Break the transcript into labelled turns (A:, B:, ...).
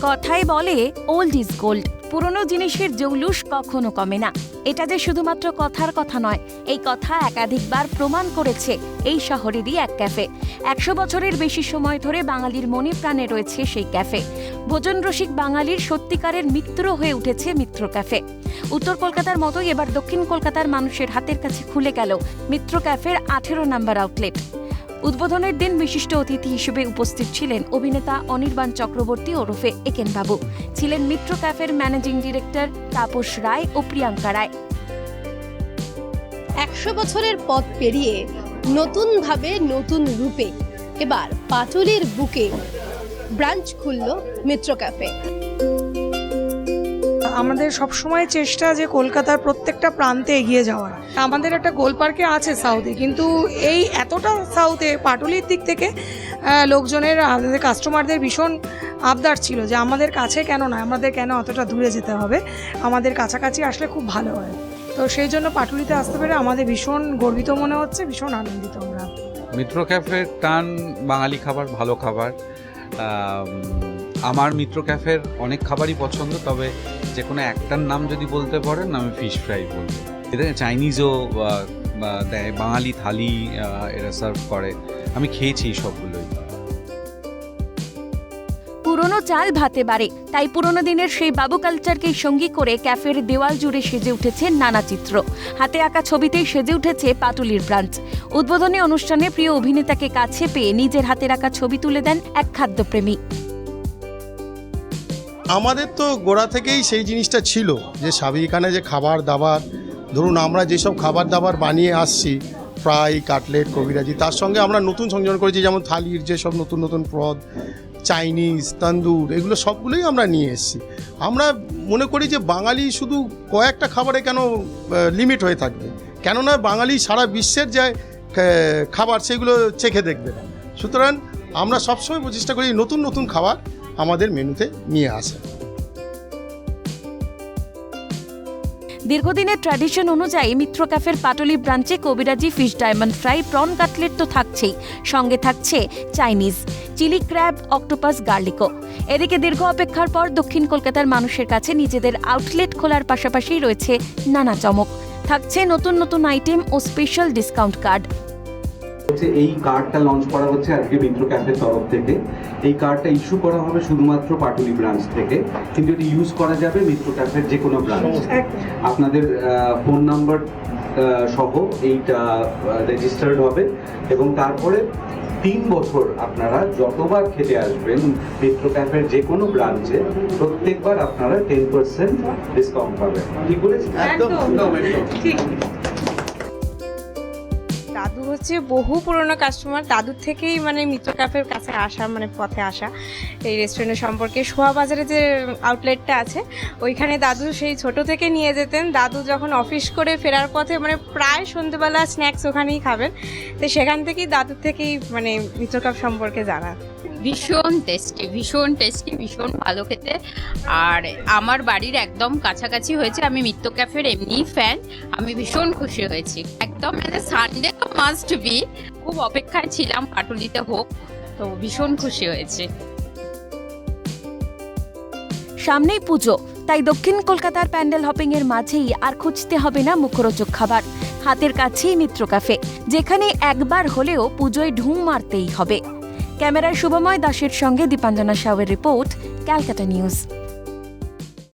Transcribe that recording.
A: কথাই বলে old is gold. পুরনো জিনিসের জৌলুস কখনো কমে না। এটা যে শুধুমাত্র কথার কথা নয়, এই কথা একাধিকবার প্রমাণ করেছে এই শহরেরই এক ক্যাফে। 100 বছরের বেশি সময় ধরে বাঙালির মনে প্রাণে রয়েছে সেই ক্যাফে। ভোজন রসিক বাঙালির সত্যিকারের মিত্র হয়ে উঠেছে মিত্র ক্যাফে। উত্তর কলকাতার মতোই এবার দক্ষিণ কলকাতার মানুষের হাতের কাছে খুলে গেল মিত্র ক্যাফের 18 নম্বর আউটলেট। উদ্বোধনের দিন বিশিষ্ট অতিথি হিসেবে উপস্থিত ছিলেন অভিনেতা অনির্বাণ চক্রবর্তী ওরফে একেন বাবু, ছিলেন মিত্র ক্যাফের ম্যানেজিং ডিরেক্টর তাপস রায় ও প্রিয়াঙ্কা রায়।
B: 100 বছরের পথ পেরিয়ে নতুনভাবে নতুন রূপে এবার পাটুলির বুকে ব্রাঞ্চ খুলল মিত্র ক্যাফে।
C: আমাদের সবসময় চেষ্টা যে কলকাতার প্রত্যেকটা প্রান্তে এগিয়ে যাওয়ার। আমাদের একটা গোল পার্কে আছে সাউথে, কিন্তু এই এতটা সাউথে পাটুলির দিক থেকে লোকজনের, আমাদের কাস্টমারদের ভীষণ আবদার ছিল যে আমাদের কাছে কেন নয়, আমাদের কেন অতটা দূরে যেতে হবে, আমাদের কাছাকাছি আসলে খুব ভালো হয়। তো সেই জন্য পাটুলিতে আসতে পেরে আমাদের ভীষণ গর্বিত মনে হচ্ছে, ভীষণ আনন্দিত আমরা।
D: মিত্র ক্যাফের টান বাঙালি খাবার, ভালো খাবার। আমার মিত্র ক্যাফের অনেক খাবারই পছন্দ, তবে যে কোনো একটার নাম যদি বলতে পারেন আমি ফিশ ফ্রাই বলবো। এদের চাইনিজও দেয়, বাঙালি থালি এরা সার্ভ করে, আমি খেয়েছি সবগুলোই।
A: পুরনো চাল ভাতে বাড়ে, তাই পুরনো দিনের সেই বাবু কালচারকেই সঙ্গী করে ক্যাফের দেওয়াল জুড়ে সেজে উঠেছে নানা চিত্র। হাতে আঁকা ছবিতেই সেজে উঠেছে পাটুলির ব্রাঞ্চ। উদ্বোধনী অনুষ্ঠানে প্রিয় অভিনেতাকে কাছে পেয়ে নিজের হাতের আঁকা ছবি তুলে দেন এক খাদ্যপ্রেমী।
E: আমাদের তো গোড়া থেকেই সেই জিনিসটা ছিল যে এখানে যে খাবার দাবার, ধরুন আমরা যেসব খাবার দাবার বানিয়ে আসছি, ফ্রাই, কাটলেট, কবিরাজি, তার সঙ্গে আমরা নতুন সংযোজন করেছি, যেমন থালির যেসব নতুন নতুন পদ, চাইনিজ, তন্দুর, এগুলো সবগুলোই আমরা নিয়ে এসেছি। আমরা মনে করি যে বাঙালি শুধু কয়েকটা খাবারে কেন লিমিট হয়ে থাকবে, কেননা বাঙালি সারা বিশ্বের যে খাবার সেগুলো চেখে দেখবে। সুতরাং আমরা সবসময় চেষ্টা করি নতুন নতুন খাবার আমাদের মেনুতে নিয়ে আসে।
A: দীর্ঘদিনের ট্র্যাডিশন অনুযায়ী মিত্র ক্যাফের পাটুলি ব্রাঞ্চে কবিরাজি, fish diamond fry, prawn cutlet তো থাকছেই, সঙ্গে থাকছে চাইনিজ, চিলি ক্র্যাব, অক্টোপাস, গার্লিকও। এদিকে দীর্ঘ অপেক্ষার পর দক্ষিণ কলকাতার মানুষের কাছে নিজেদের আউটলেট খোলার পাশাপাশি রয়েছে নানা চমক। থাকছে নতুন নতুন আইটেম ও স্পেশাল ডিসকাউন্ট কার্ড।
F: এই কার্ডটা লঞ্চ করা হচ্ছে আজকে মিত্র ক্যাফের তরফ থেকে। এই কার্ডটা ইস্যু করা হবে শুধুমাত্র পাটুলি ব্রাঞ্চ থেকে, কিন্তু এটি ইউজ করা যাবে মিত্র ক্যাফের যে কোনো ব্রাঞ্চ। আপনাদের ফোন নাম্বার সহ এইটা রেজিস্টার্ড হবে এবং তারপরে 3 বছর আপনারা যতবার খেতে আসবেন মিত্র ক্যাফের যে কোনো ব্রাঞ্চে, প্রত্যেকবার আপনারা 10% ডিসকাউন্ট পাবেন। ঠিক বলেছি? একদম
G: ঠিক। দাদু হচ্ছে বহু পুরনো কাস্টমার, দাদুর থেকেই মানে মিত্র ক্যাফের কাছে আসা, মানে পথে আসা এই রেস্টুরেন্টের সম্পর্কে। শোয়াবাজারে যে আউটলেটটা আছে ওইখানে দাদু সেই ছোট থেকে নিয়ে যেতেন। দাদু যখন অফিস করে ফেরার পথে মানে প্রায় সন্ধ্যেবেলা স্ন্যাক্স ওখানেই খাবেন, তো সেখান থেকেই দাদুর থেকেই মানে মিত্র ক্যাফ সম্পর্কে জানা।
H: ভীষণ টেস্টি, ভীষণ টেস্টি, ভীষণ ভালো খেতে। আর আমার বাড়ির একদম কাছাকাছি হয়েছে, আমি মিত্র ক্যাফের এমনি ফ্যান, আমি ভীষণ খুশি হয়েছি একদম। সানডে তো মাস্ট বি, খুব অপেক্ষায় ছিলাম পাটুলিতে হোক, তো ভীষণ খুশি হয়েছে।
A: সামনেই পুজো, তাই দক্ষিণ কলকাতার প্যান্ডেল হপিং এর মাঝেই আর খুঁজতে হবে না মুখরোচক খাবার। হাতের কাছেই মিত্র ক্যাফে, যেখানে একবার হলেও পুজোয় ঢুঁ মারতেই হবে। ক্যামেরায় শুভময় দাসের সঙ্গে দীপাঞ্জনা সাউয়ের রিপোর্ট, ক্যালকাটা নিউজ।